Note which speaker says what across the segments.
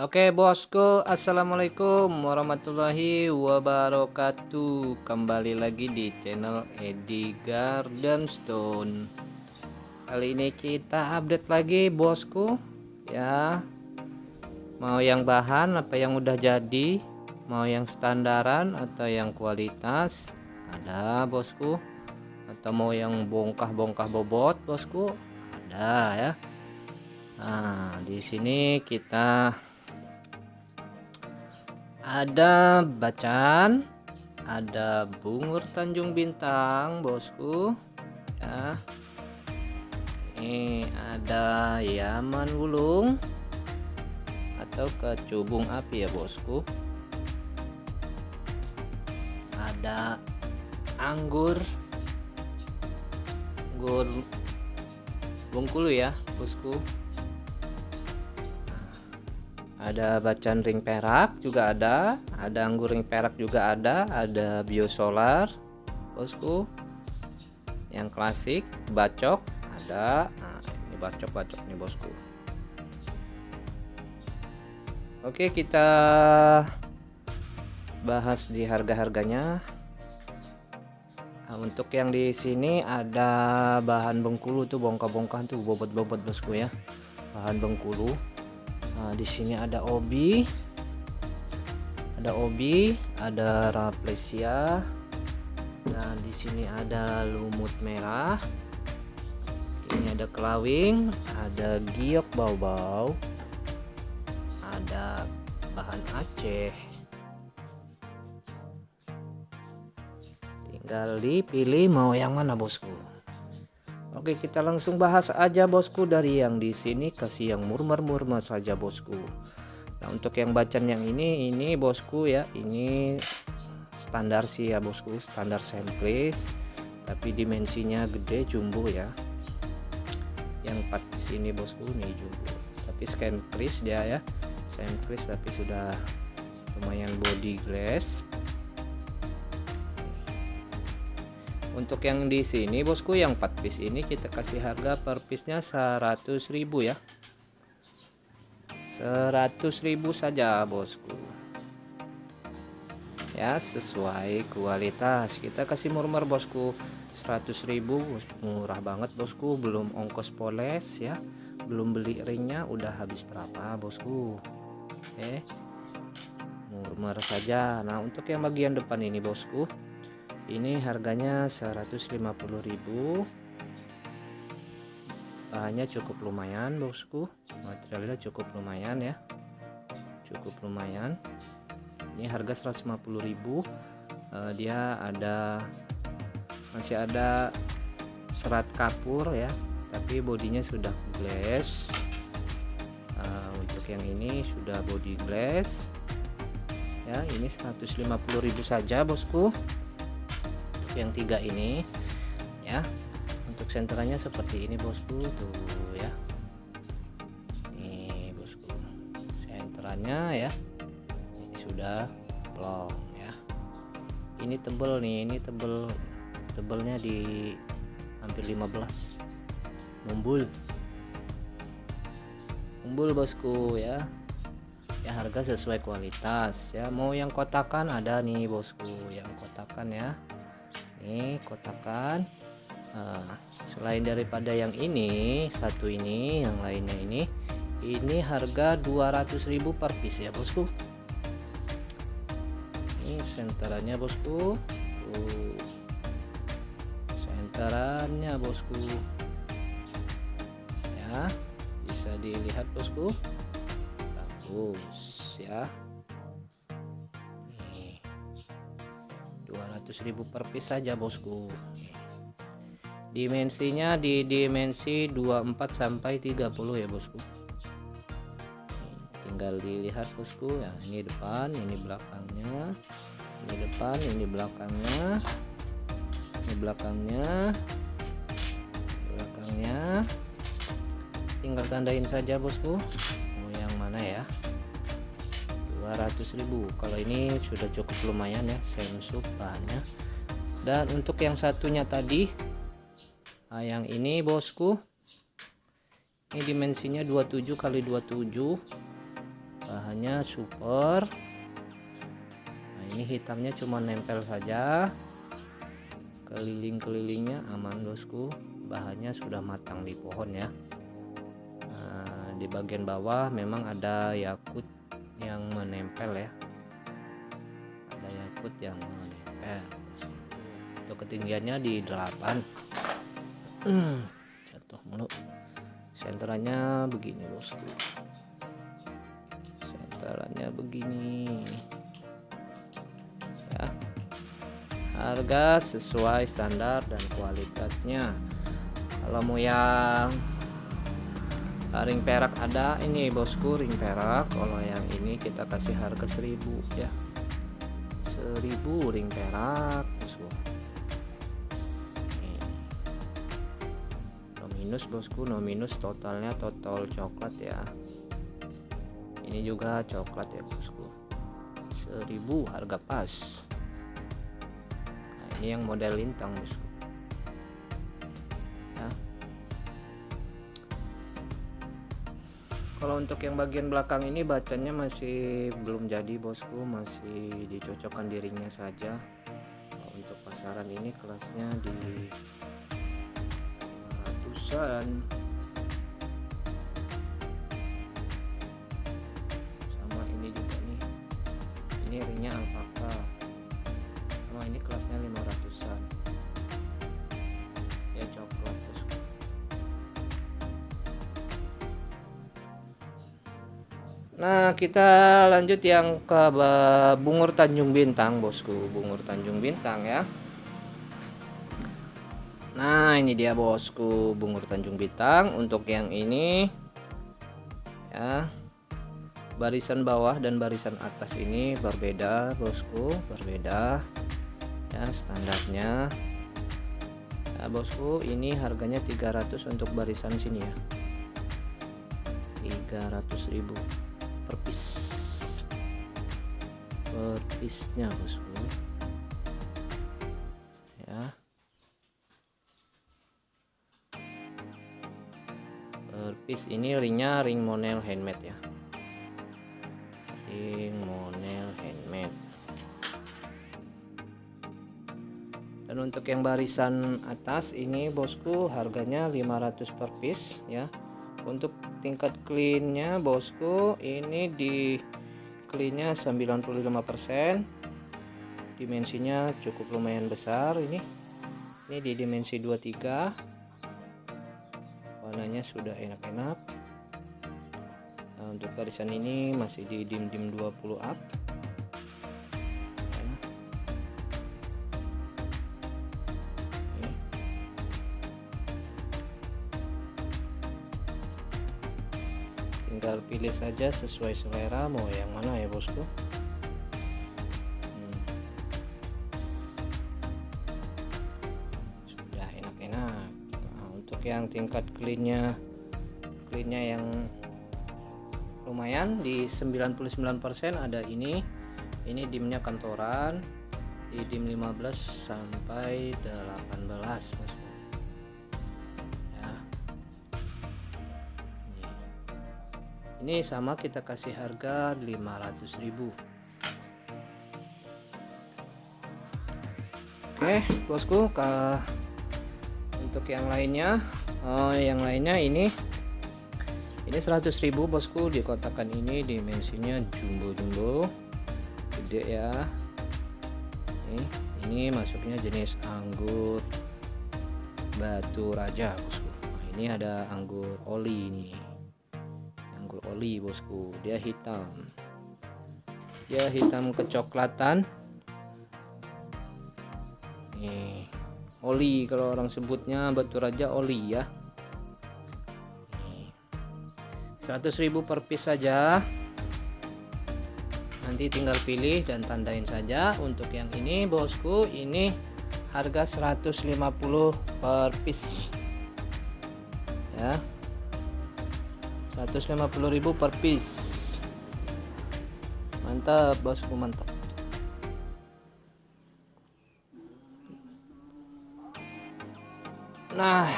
Speaker 1: Oke bosku, assalamualaikum warahmatullahi wabarakatuh. Kembali lagi di channel Edi Gardenstone. Kali ini kita update lagi bosku, ya. Mau yang bahan apa yang udah jadi, mau yang standaran atau yang kualitas, ada bosku. Atau mau yang bongkah-bongkah bobot bosku, ada ya. Nah, di sini kita ada bacan, ada bungur Tanjung Bintang bosku ya. Ini ada Yaman Wulung atau kecubung api ya bosku. Ada anggur Bengkulu ya bosku. Ada bacan ring perak juga ada anggur ring perak juga ada biosolar bosku. Yang klasik bacok ada. Nah, ini bacok nih bosku. Oke, kita bahas di harga-harganya. Nah, untuk yang di sini ada bahan Bengkulu tuh, bongkah-bongkah tuh, bobot-bobot bosku ya. Bahan Bengkulu. Nah, di sini ada obi, ada Rafflesia. Nah, di sini ada lumut merah. Ini ada kelawing, ada giok bau-bau, ada bahan Aceh. Tinggal dipilih mau yang mana bosku. Oke, kita langsung bahas aja bosku, dari yang di sini kasih yang murmer-murmer saja bosku. Nah, untuk yang bacan yang ini bosku ya, ini standar sih ya bosku, standar semplis, tapi dimensinya gede jumbo ya. Yang 4 piece ini bosku nih jumbo, tapi semplis dia ya, semplis tapi sudah lumayan body glass. Untuk yang di sini bosku, yang 4 piece ini kita kasih harga per piece-nya 100.000 ya. 100.000 saja bosku. Ya, sesuai kualitas. Kita kasih murmer bosku. 100.000 murah banget bosku, belum ongkos poles ya. Belum beli ringnya udah habis berapa bosku. Murmer saja. Nah, untuk yang bagian depan ini bosku, ini harganya 150.000. Bahannya cukup lumayan bosku, materialnya cukup lumayan ya, cukup lumayan. Ini harga 150.000. Dia masih ada serat kapur ya, tapi bodinya sudah glass. Untuk yang ini sudah body glass ya. Ini 150.000 saja bosku. Yang 3 ini ya, untuk senterannya seperti ini bosku tuh ya. Nih bosku, senterannya ya, ini sudah plong ya. Ini tebel nih, ini tebelnya di hampir 15, mumbul bosku ya. Ya, harga sesuai kualitas ya. Mau yang kotakan ada nih bosku, yang kotakan ya. Ini kotakan. Selain daripada yang ini satu ini, yang lainnya ini harga 200.000 per piece ya bosku. Ini senterannya bosku, senterannya bosku ya, bisa dilihat bosku, bagus ya. 200.000 per piece saja bosku. Dimensinya di dimensi 24 sampai 30 ya bosku. Tinggal dilihat bosku ya, ini depan, ini belakangnya, ini depan, ini belakangnya, ini belakangnya, tinggal tandain saja bosku mau yang mana ya. 200.000. Kalau ini sudah cukup lumayan ya, sensup bahannya. Dan untuk yang satunya tadi, yang ini bosku, ini dimensinya 27 kali 27, bahannya super. Nah, ini hitamnya cuma nempel saja, keliling-kelilingnya aman bosku. Bahannya sudah matang di pohon ya. Nah, di bagian bawah memang ada yakut yang menempel ya, ada yakut yang menempel bosku. Untuk ketinggiannya di 8. Jatuh mulu. Senterannya begini bosku, senterannya begini ya. Harga sesuai standar dan kualitasnya. Kalau mau yang ring perak ada ini bosku, ring perak. Kalau yang ini kita kasih harga 1000 ya, 1000 ring perak bosku. Minus bosku, no minus, totalnya total coklat ya. Ini juga coklat ya bosku, 1000 harga pas. Nah, ini yang model lintang bosku ya. Kalau untuk yang bagian belakang ini bacanya masih belum jadi bosku, masih dicocokkan di ringnya saja. Untuk pasaran ini kelasnya di sama ini juga nih, ini ringnya alpaka, sama ini kelasnya 500-an ya, coklat bosku. Nah, kita lanjut yang ke bungur Tanjung Bintang bosku, bungur Tanjung Bintang ya. Nah, ini dia bosku, bungur Tanjung Bintang. Untuk yang ini ya, barisan bawah dan barisan atas ini berbeda bosku, berbeda ya standarnya ya bosku. Ini harganya 300 untuk barisan sini ya, 300.000 per piece, per piece nya bosku ya. Piece ini ringnya ring monel handmade ya, ring monel handmade. Dan untuk yang barisan atas ini bosku harganya 500 per piece ya. Untuk tingkat cleannya bosku, ini di cleannya 95%, dimensinya cukup lumayan besar. Ini di dimensi 23, warnanya sudah enak-enak. Nah, untuk barisan ini masih di dim-dim 20 up ya. Tinggal pilih saja sesuai selera mau yang mana ya bosku. Sudah enak-enak. Nah, untuk yang tingkat cleannya yang lumayan di 99% ada ini dimnya kantoran di dim 15 sampai 18 bosku ya. Ini sama kita kasih harga 500.000. Oke bosku, untuk yang lainnya ini 100.000 bosku. Di kotakan ini dimensinya jumbo gede ya. Ini masuknya jenis anggur batu raja bosku. Nah, ini ada anggur oli nih, anggur oli bosku. Dia hitam kecoklatan. Nih oli, kalau orang sebutnya batu raja oli ya. 100.000 per piece saja, nanti tinggal pilih dan tandain saja. Untuk yang ini bosku, ini harga 150 per piece ya, 150.000 per piece. Mantap bosku, mantap. Nah,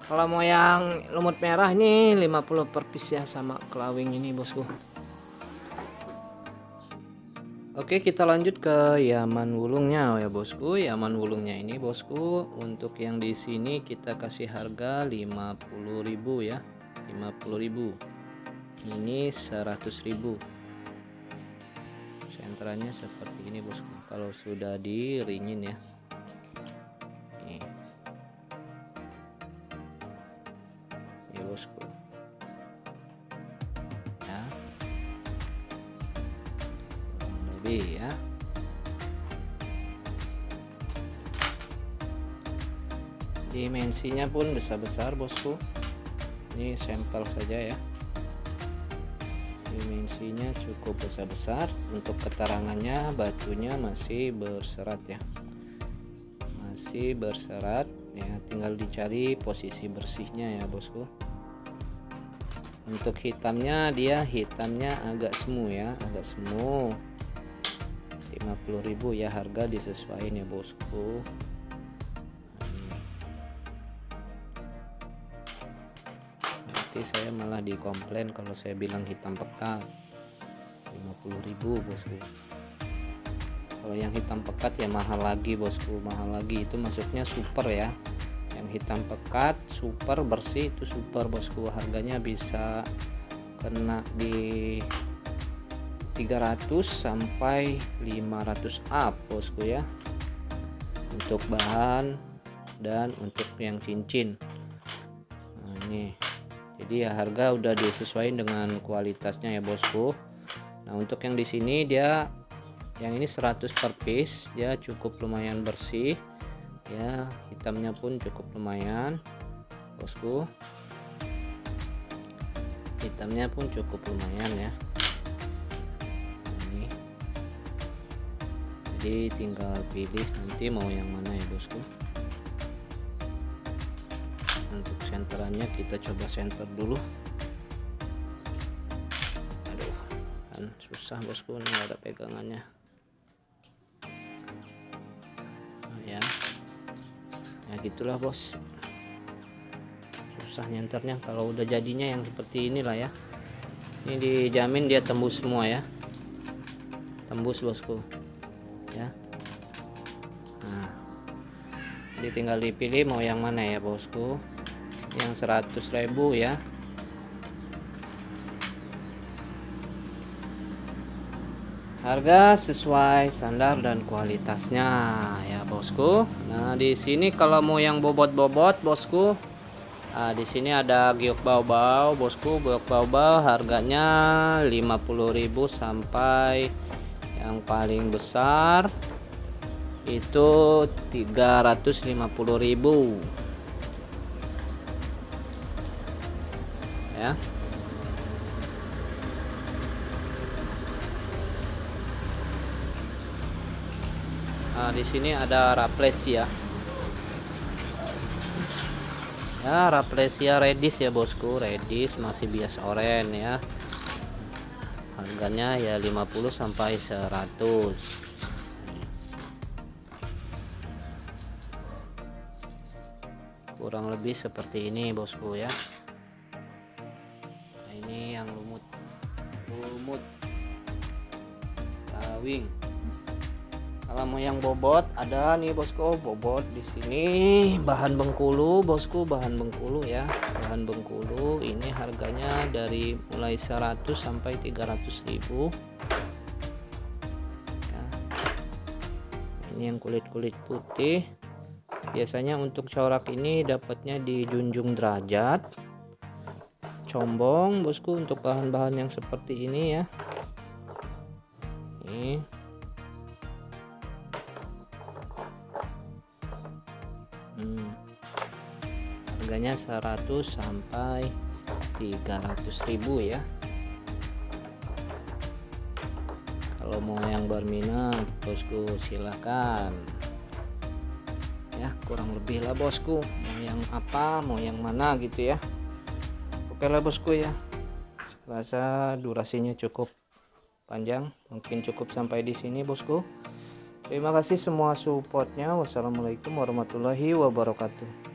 Speaker 1: Kalau mau yang lumut merah nih 50 per piece ya, sama kelawing ini bosku. Oke, kita lanjut ke Yaman wulungnya ya bosku. Yaman wulungnya ini bosku, untuk yang di sini kita kasih harga 50.000 ya. 50.000. Ini 100.000. Sentranya seperti ini bosku. Kalau sudah diringin ya. Nih. Ini bosku. Ya. Lebih ya. Dimensinya pun besar-besar bosku. Ini sampel saja ya. Dimensinya cukup besar-besar. Untuk keterangannya batunya masih berserat ya, masih berserat ya, tinggal dicari posisi bersihnya ya bosku. Untuk hitamnya, dia hitamnya agak semu ya, agak semu. 50.000 ya, harga disesuaikan ya bosku. Saya malah dikomplain kalau saya bilang hitam pekat. 50.000 bosku. Kalau yang hitam pekat ya mahal lagi bosku, mahal lagi. Itu maksudnya super ya. Yang hitam pekat super bersih itu super bosku, harganya bisa kena di 300 sampai 500 up bosku ya, untuk bahan dan untuk yang cincin. Nah, ini jadi ya harga udah disesuaikan dengan kualitasnya ya bosku. Nah, untuk yang di sini dia yang ini 100 per piece, dia cukup lumayan bersih ya, hitamnya pun cukup lumayan bosku, hitamnya pun cukup lumayan ya. Ini jadi tinggal pilih nanti mau yang mana ya bosku. Untuk senterannya kita coba senter dulu. Aduh, kan susah bosku, nggak ada pegangannya. Nah, ya gitulah bos, susah nyenternya. Kalau udah jadinya yang seperti inilah ya, ini dijamin dia tembus semua ya, tembus bosku ya. Nah, jadi tinggal dipilih mau yang mana ya bosku. Yang 100.000 ya, harga sesuai standar dan kualitasnya ya bosku. Nah, di sini kalau mau yang bobot-bobot bosku, di sini ada giok baobab bosku. Giok baobab harganya 50.000 sampai yang paling besar itu 350.000 ya. Nah, di sini ada Rafflesia ya, Rafflesia redis ya bosku, redis masih bias oranye ya, harganya ya 50 sampai 100. Kurang lebih seperti ini bosku ya. Nah, ini yang lumut kawing. Kalau mau yang bobot ada nih bosku, bobot di sini bahan Bengkulu bosku, bahan Bengkulu ya, bahan Bengkulu. Ini harganya dari mulai 100 sampai 300.000 ya. Ini yang kulit-kulit putih. Biasanya untuk corak ini dapatnya di Junjung Derajat, Combong bosku, untuk bahan-bahan yang seperti ini ya. Ini harganya 100 sampai 300.000 ya. Kalau mau yang berminat bosku silahkan ya, kurang lebih lah bosku, mau yang apa mau yang mana gitu ya. Oke lah bosku ya, rasa durasinya cukup panjang, mungkin cukup sampai di sini bosku. Terima kasih semua supportnya. Wassalamualaikum warahmatullahi wabarakatuh.